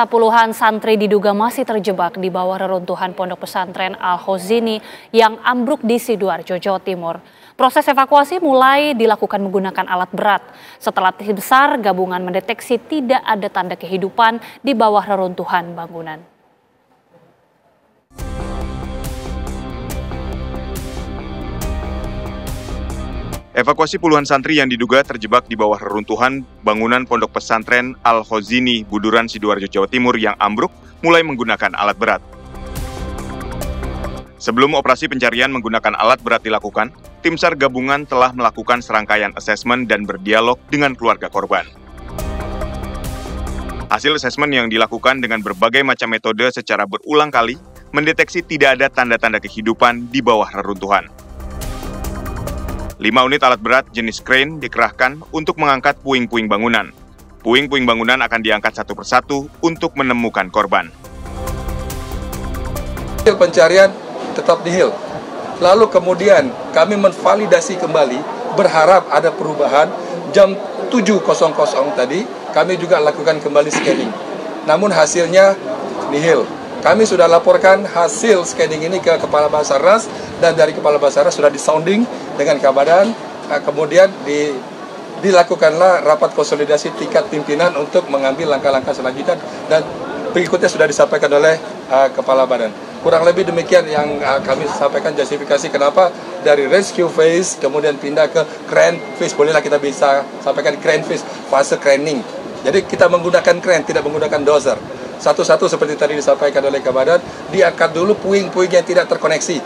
Puluhan santri diduga masih terjebak di bawah reruntuhan pondok pesantren Al-Khozini yang ambruk di Sidoarjo, Jawa Timur. Proses evakuasi mulai dilakukan menggunakan alat berat setelah tim SAR gabungan mendeteksi tidak ada tanda kehidupan di bawah reruntuhan bangunan. Evakuasi puluhan santri yang diduga terjebak di bawah reruntuhan bangunan pondok pesantren Al-Khozini, Buduran, Sidoarjo, Jawa Timur yang ambruk mulai menggunakan alat berat. Sebelum operasi pencarian menggunakan alat berat dilakukan, tim SAR gabungan telah melakukan serangkaian asesmen dan berdialog dengan keluarga korban. Hasil asesmen yang dilakukan dengan berbagai macam metode secara berulang kali mendeteksi tidak ada tanda-tanda kehidupan di bawah reruntuhan. 5 unit alat berat jenis crane dikerahkan untuk mengangkat puing-puing bangunan. Puing-puing bangunan akan diangkat satu persatu untuk menemukan korban. Hasil pencarian tetap nihil. Lalu kemudian kami menvalidasi kembali, berharap ada perubahan. Jam 7.00 tadi kami juga lakukan kembali scanning. Namun hasilnya nihil. Kami sudah laporkan hasil scanning ini ke Kepala Basarnas dan dari Kepala Basarnas sudah disounding dengan Kabadan. Kemudian dilakukanlah rapat konsolidasi tingkat pimpinan untuk mengambil langkah-langkah selanjutnya dan berikutnya sudah disampaikan oleh Kepala Badan. Kurang lebih demikian yang kami sampaikan justifikasi kenapa dari rescue phase kemudian pindah ke crane phase. Bolehlah kita bisa sampaikan crane phase, fase craning. Jadi kita menggunakan crane, tidak menggunakan dozer. Satu-satu seperti tadi disampaikan oleh Kabadan, diangkat dulu puing-puing yang tidak terkoneksi.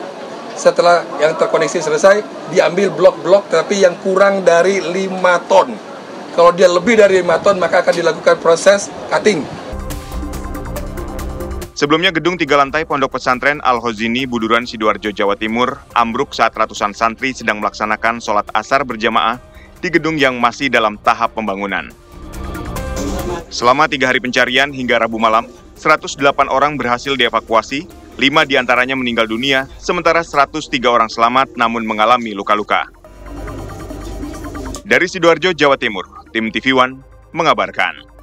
Setelah yang terkoneksi selesai, diambil blok-blok tapi yang kurang dari 5 ton. Kalau dia lebih dari 5 ton, maka akan dilakukan proses cutting. Sebelumnya gedung 3 lantai pondok pesantren Al-Khozini, Buduran, Sidoarjo, Jawa Timur ambruk saat ratusan santri sedang melaksanakan sholat asar berjamaah di gedung yang masih dalam tahap pembangunan. Selama 3 hari pencarian hingga Rabu malam, 108 orang berhasil dievakuasi, 5 diantaranya meninggal dunia, sementara 103 orang selamat namun mengalami luka-luka. Dari Sidoarjo, Jawa Timur, tim TV One mengabarkan.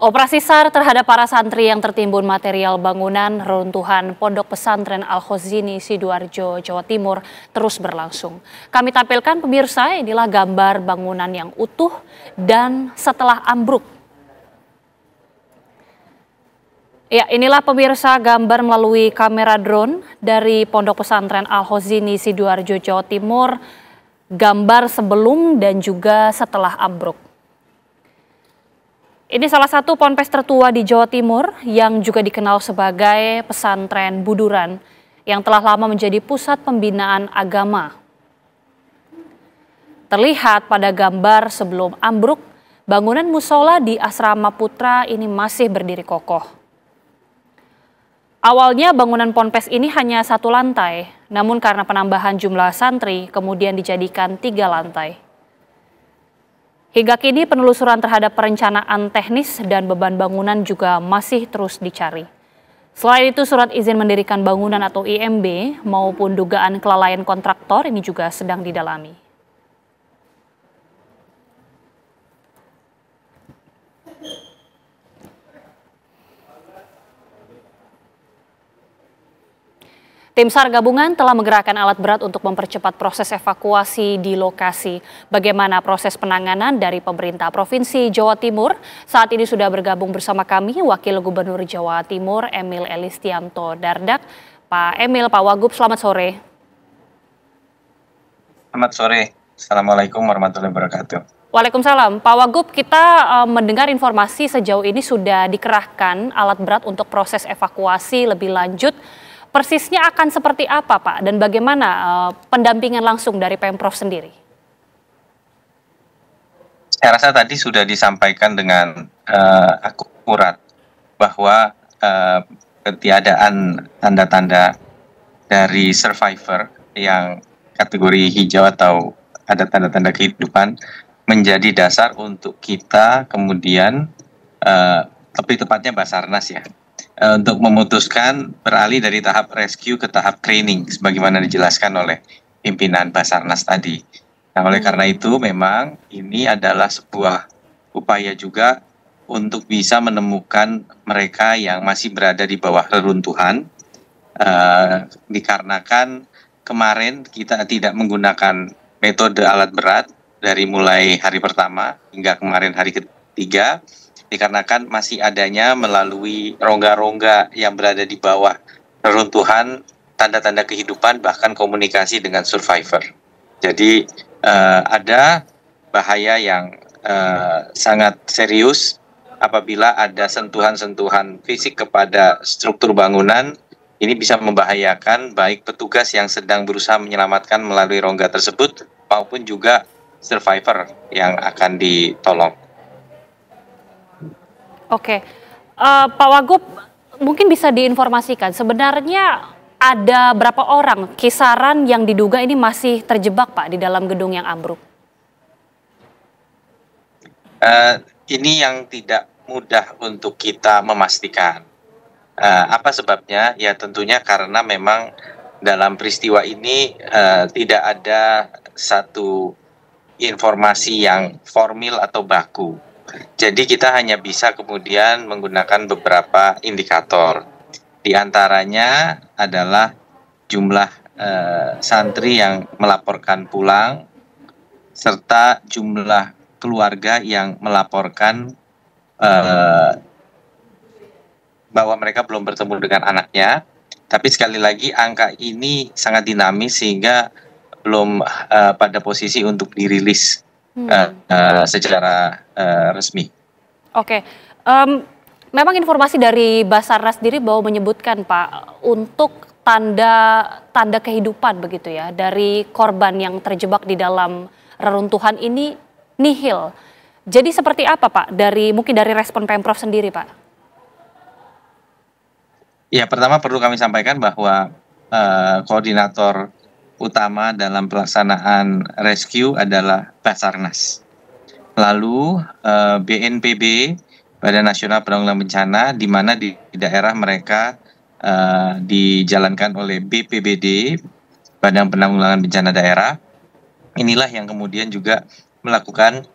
Operasi SAR terhadap para santri yang tertimbun material bangunan reruntuhan Pondok Pesantren Al-Khozini, Sidoarjo, Jawa Timur terus berlangsung. Kami tampilkan pemirsa, inilah gambar bangunan yang utuh dan setelah ambruk. Ya, inilah pemirsa gambar melalui kamera drone dari Pondok Pesantren Al-Khozini, Sidoarjo, Jawa Timur, gambar sebelum dan juga setelah ambruk. Ini salah satu ponpes tertua di Jawa Timur yang juga dikenal sebagai pesantren Buduran yang telah lama menjadi pusat pembinaan agama. Terlihat pada gambar sebelum ambruk, bangunan musola di Asrama Putra ini masih berdiri kokoh. Awalnya bangunan ponpes ini hanya 1 lantai, namun karena penambahan jumlah santri kemudian dijadikan 3 lantai. Hingga kini penelusuran terhadap perencanaan teknis dan beban bangunan juga masih terus dicari. Selain itu surat izin mendirikan bangunan atau IMB maupun dugaan kelalaian kontraktor ini juga sedang didalami. Tim SAR gabungan telah menggerakkan alat berat untuk mempercepat proses evakuasi di lokasi. Bagaimana proses penanganan dari pemerintah Provinsi Jawa Timur? Saat ini sudah bergabung bersama kami Wakil Gubernur Jawa Timur Emil Elistianto Dardak. Pak Emil, Pak Wagub, selamat sore. Selamat sore. Assalamualaikum warahmatullahi wabarakatuh. Waalaikumsalam. Pak Wagub, kita mendengar informasi sejauh ini sudah dikerahkan alat berat untuk proses evakuasi lebih lanjut. Persisnya akan seperti apa, Pak? Dan bagaimana pendampingan langsung dari Pemprov sendiri? Saya rasa tadi sudah disampaikan dengan akurat bahwa ketiadaan tanda-tanda dari survivor yang kategori hijau atau ada tanda-tanda kehidupan menjadi dasar untuk kita kemudian lebih tepatnya Basarnas ya, untuk memutuskan beralih dari tahap rescue ke tahap training sebagaimana dijelaskan oleh pimpinan Basarnas tadi. Nah, oleh karena itu memang ini adalah sebuah upaya juga untuk bisa menemukan mereka yang masih berada di bawah reruntuhan, dikarenakan kemarin kita tidak menggunakan metode alat berat dari mulai hari pertama hingga kemarin hari ketiga, dikarenakan masih adanya melalui rongga-rongga yang berada di bawah reruntuhan tanda-tanda kehidupan, bahkan komunikasi dengan survivor. Jadi ada bahaya yang sangat serius apabila ada sentuhan-sentuhan fisik kepada struktur bangunan. Ini bisa membahayakan baik petugas yang sedang berusaha menyelamatkan melalui rongga tersebut maupun juga survivor yang akan ditolong. Oke, Pak Wagub, mungkin bisa diinformasikan sebenarnya ada berapa orang kisaran yang diduga ini masih terjebak Pak di dalam gedung yang ambruk? Ini yang tidak mudah untuk kita memastikan. Apa sebabnya? Ya tentunya karena memang dalam peristiwa ini tidak ada satu informasi yang formil atau baku. Jadi kita hanya bisa kemudian menggunakan beberapa indikator. Di antaranya adalah jumlah santri yang melaporkan pulang, serta jumlah keluarga yang melaporkan bahwa mereka belum bertemu dengan anaknya. Tapi sekali lagi angka ini sangat dinamis sehingga belum pada posisi untuk dirilis secara resmi. Oke, memang informasi dari Basarnas sendiri bahwa menyebutkan Pak untuk tanda kehidupan begitu ya dari korban yang terjebak di dalam reruntuhan ini nihil. Jadi seperti apa Pak mungkin dari respon Pemprov sendiri Pak? Ya, pertama perlu kami sampaikan bahwa koordinator utama dalam pelaksanaan rescue adalah Basarnas. Lalu BNPB, Badan Nasional Penanggulangan Bencana, di mana di daerah mereka dijalankan oleh BPBD, Badan Penanggulangan Bencana Daerah. Inilah yang kemudian juga melakukan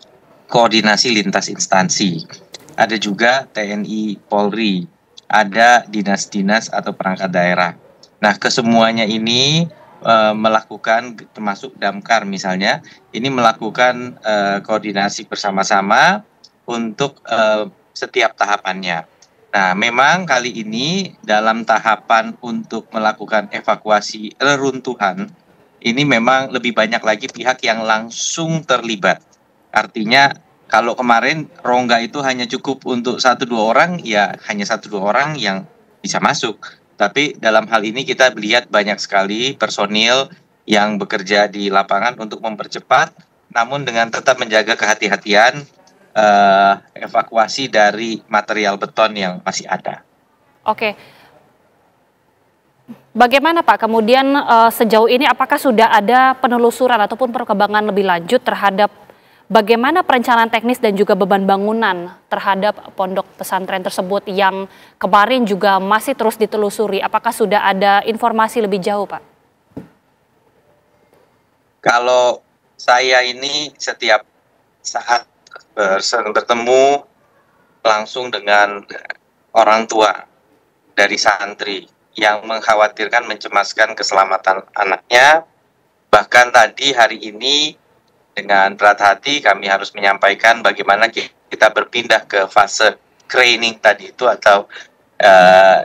koordinasi lintas instansi. Ada juga TNI, Polri, ada dinas-dinas atau perangkat daerah. Nah, kesemuanya ini melakukan, termasuk Damkar misalnya, ini melakukan koordinasi bersama-sama untuk setiap tahapannya. Nah, memang kali ini dalam tahapan untuk melakukan evakuasi reruntuhan, ini memang lebih banyak lagi pihak yang langsung terlibat. Artinya kalau kemarin rongga itu hanya cukup untuk 1-2 orang, ya hanya 1-2 orang yang bisa masuk. Tapi dalam hal ini kita lihat banyak sekali personil yang bekerja di lapangan untuk mempercepat, namun dengan tetap menjaga kehati-hatian evakuasi dari material beton yang masih ada. Oke. Bagaimana Pak kemudian sejauh ini apakah sudah ada penelusuran ataupun perkembangan lebih lanjut terhadap bagaimana perencanaan teknis dan juga beban bangunan terhadap pondok pesantren tersebut yang kemarin juga masih terus ditelusuri? Apakah sudah ada informasi lebih jauh, Pak? Kalau saya ini setiap saat bertemu langsung dengan orang tua dari santri yang mengkhawatirkan, mencemaskan keselamatan anaknya. Bahkan tadi hari ini dengan berat hati kami harus menyampaikan bagaimana kita berpindah ke fase craning tadi itu atau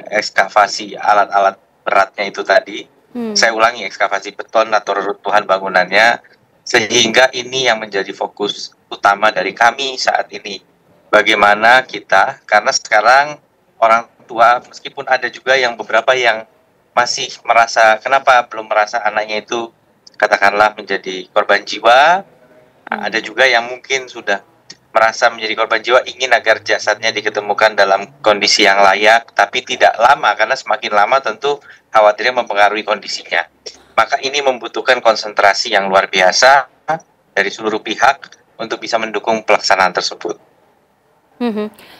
ekskavasi alat-alat beratnya itu tadi. Saya ulangi, ekskavasi beton atau reruntuhan bangunannya, sehingga ini yang menjadi fokus utama dari kami saat ini. Bagaimana kita, karena sekarang orang tua meskipun ada juga yang beberapa yang masih merasa kenapa belum merasa anaknya itu katakanlah menjadi korban jiwa. Ada juga yang mungkin sudah merasa menjadi korban jiwa, ingin agar jasadnya diketemukan dalam kondisi yang layak, tapi tidak lama, karena semakin lama tentu khawatirnya mempengaruhi kondisinya. Maka ini membutuhkan konsentrasi yang luar biasa dari seluruh pihak untuk bisa mendukung pelaksanaan tersebut.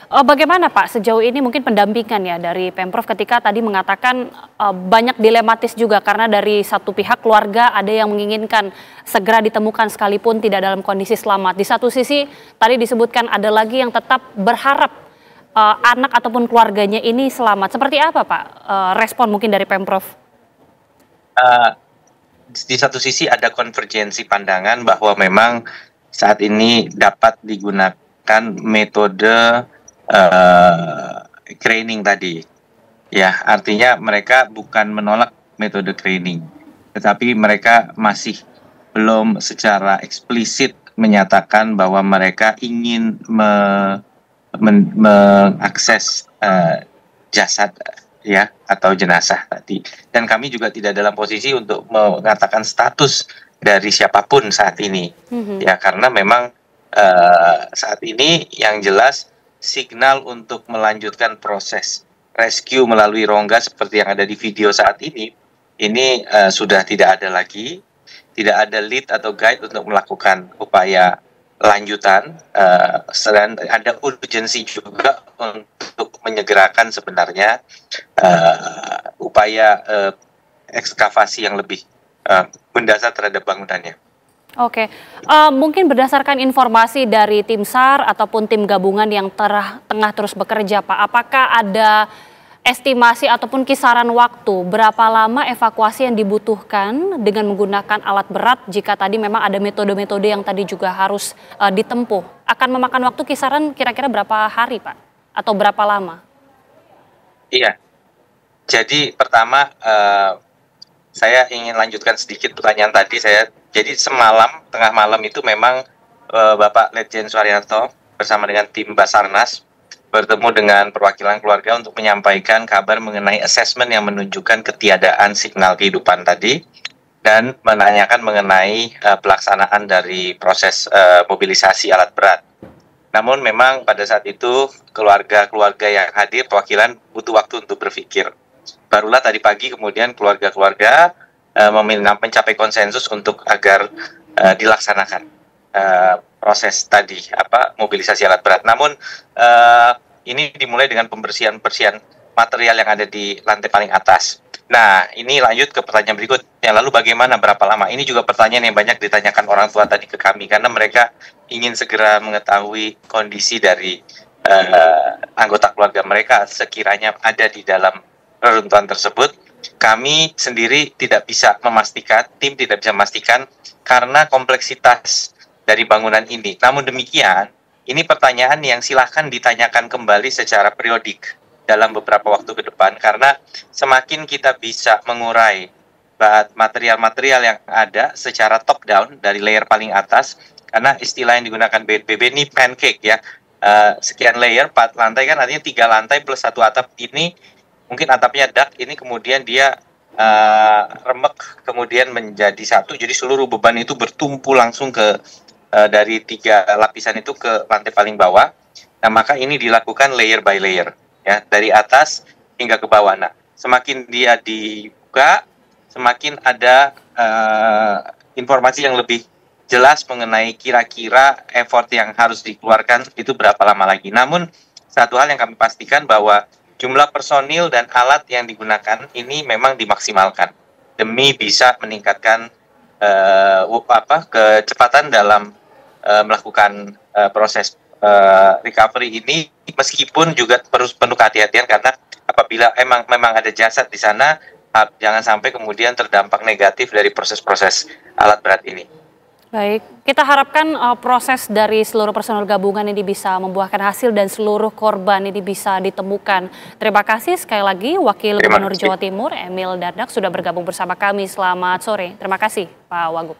Bagaimana Pak sejauh ini mungkin pendampingan ya dari Pemprov ketika tadi mengatakan banyak dilematis juga karena dari satu pihak keluarga ada yang menginginkan segera ditemukan sekalipun tidak dalam kondisi selamat. Di satu sisi tadi disebutkan ada lagi yang tetap berharap anak ataupun keluarganya ini selamat. Seperti apa Pak respon mungkin dari Pemprov? Di satu sisi ada konvergensi pandangan bahwa memang saat ini dapat digunakan metode craning tadi, ya artinya mereka bukan menolak metode craning, tetapi mereka masih belum secara eksplisit menyatakan bahwa mereka ingin mengakses jasad ya atau jenazah tadi. Dan kami juga tidak dalam posisi untuk mengatakan status dari siapapun saat ini, ya karena memang saat ini yang jelas signal untuk melanjutkan proses rescue melalui rongga seperti yang ada di video saat ini sudah tidak ada lagi, tidak ada lead atau guide untuk melakukan upaya lanjutan, dan ada urgensi juga untuk menyegerakan sebenarnya upaya ekskavasi yang lebih mendasar terhadap bangunannya. Oke, mungkin berdasarkan informasi dari tim SAR ataupun tim gabungan yang tengah terus bekerja Pak, apakah ada estimasi ataupun kisaran waktu berapa lama evakuasi yang dibutuhkan dengan menggunakan alat berat jika tadi memang ada metode-metode yang tadi juga harus ditempuh? Akan memakan waktu kisaran kira-kira berapa hari Pak? Atau berapa lama? Iya, jadi pertama saya ingin lanjutkan sedikit pertanyaan tadi Jadi semalam, tengah malam itu memang Bapak Letjen Suharyanto bersama dengan tim Basarnas bertemu dengan perwakilan keluarga untuk menyampaikan kabar mengenai asesmen yang menunjukkan ketiadaan signal kehidupan tadi dan menanyakan mengenai pelaksanaan dari proses mobilisasi alat berat. Namun memang pada saat itu keluarga-keluarga yang hadir perwakilan butuh waktu untuk berpikir. Barulah tadi pagi kemudian keluarga-keluarga mencapai konsensus untuk agar dilaksanakan proses tadi mobilisasi alat berat. Namun ini dimulai dengan pembersihan material yang ada di lantai paling atas. Nah, ini lanjut ke pertanyaan berikutnya. Lalu bagaimana, berapa lama? Ini juga pertanyaan yang banyak ditanyakan orang tua tadi ke kami karena mereka ingin segera mengetahui kondisi dari anggota keluarga mereka sekiranya ada di dalam reruntuhan tersebut. Kami sendiri tidak bisa memastikan, tim tidak bisa memastikan karena kompleksitas dari bangunan ini. Namun demikian, ini pertanyaan yang silahkan ditanyakan kembali secara periodik dalam beberapa waktu ke depan karena semakin kita bisa mengurai material-material yang ada secara top down dari layer paling atas, karena istilah yang digunakan BNPB ini pancake ya, sekian layer, 4 lantai kan artinya 3 lantai plus 1 atap ini. Mungkin atapnya dak, ini kemudian dia remek, kemudian menjadi satu, jadi seluruh beban itu bertumpu langsung ke dari 3 lapisan itu ke lantai paling bawah. Nah, maka ini dilakukan layer by layer, ya, dari atas hingga ke bawah. Nah, semakin dia dibuka, semakin ada informasi yang lebih jelas mengenai kira-kira effort yang harus dikeluarkan itu berapa lama lagi. Namun, satu hal yang kami pastikan bahwa jumlah personil dan alat yang digunakan ini memang dimaksimalkan demi bisa meningkatkan kecepatan dalam melakukan proses recovery ini, meskipun juga perlu penuh kehati-hatian karena apabila memang ada jasad di sana, jangan sampai kemudian terdampak negatif dari proses-proses alat berat ini. Baik, kita harapkan proses dari seluruh personel gabungan ini bisa membuahkan hasil dan seluruh korban ini bisa ditemukan. Terima kasih sekali lagi Wakil Gubernur Jawa Timur Emil Dardak sudah bergabung bersama kami. Selamat sore. Terima kasih Pak Wagub.